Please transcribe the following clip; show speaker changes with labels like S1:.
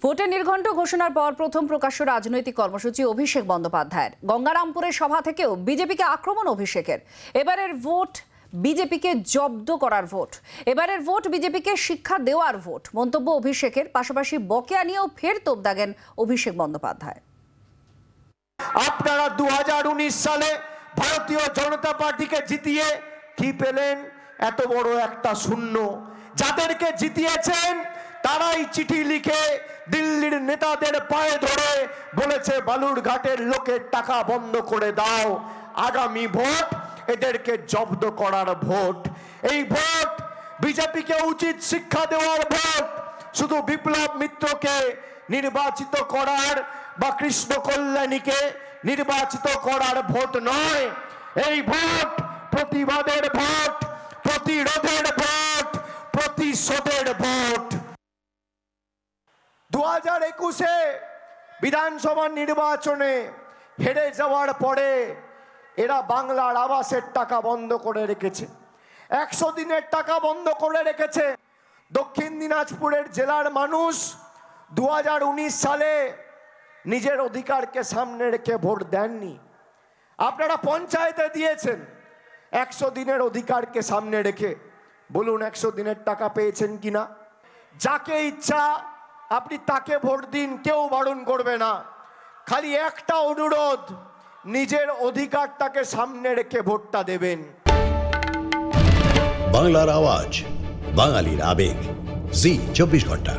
S1: ভোটের নির্ঘণ্ট ঘোষণার পর প্রথম প্রকাশ্য রাজনৈতিক কর্মসূচি অভিষেক বন্দ্যোপাধ্যায়ের। গঙ্গারামপুরের সভা থেকেও বিজেপিকে আক্রমণ অভিষেকের। এবারের ভোট বিজেপিকে জব্দ করার ভোট, এবারের ভোট বিজেপিকে শিক্ষা দেওয়ার ভোট মন্তব্য অভিষেকের। পাশাপাশি বকেয়া নিয়েও ফের তোপ দাগেন অভিষেক বন্দ্যোপাধ্যায়।
S2: আপনারা 2019 সালে ভারতীয় জনতা পার্টিকে জিতিয়ে কি পেলেন? এত বড় একটা শূন্য। যাদেরকে জিতিয়েছেন তারাই চিঠি লিখে দিল্লির নেতাদের পায়ে ধরে বলেছে বালুরঘাটের লোকের টাকা বন্ধ করে দাও। আগামী ভোট এদেরকে জব্দ করার ভোট। এই ভোট বিজেপিকে উচিত শিক্ষা দেওয়ার ভোট। শুধু বিপ্লব মিত্রকে নির্বাচিত করার বা কৃষ্ণ কল্যাণীকে নির্বাচিত করার ভোট নয়। এই ভোট প্রতিবাদের ভোট, প্রতিরোধের ভোট, প্রতিশোধের ভোট। 2021-এ বিধানসভা নির্বাচনে হেরে যাওয়ার পরে এরা বাংলার আবাসের টাকা বন্ধ করে রেখেছে, 100 দিনের টাকা বন্ধ করে রেখেছে। দক্ষিণ দিনাজপুরের জেলার মানুষ 2019 সালে নিজের অধিকারকে সামনে রেখে ভোট দেননি। আপনারা পঞ্চায়েতে দিয়েছেন 100 দিনের অধিকারকে সামনে রেখে। বলুন 100 দিনের টাকা পেয়েছেন কিনা? যাকে ইচ্ছা আপনি তাকে ভোট দিন, কেউ বারণ করবে না। খালি একটা অনুরোধ, নিজের অধিকারটাকে সামনে রেখে ভোটটা দেবেন।
S3: বাংলার আওয়াজ, বাঙালির আবেগ, জি 24 ঘন্টা।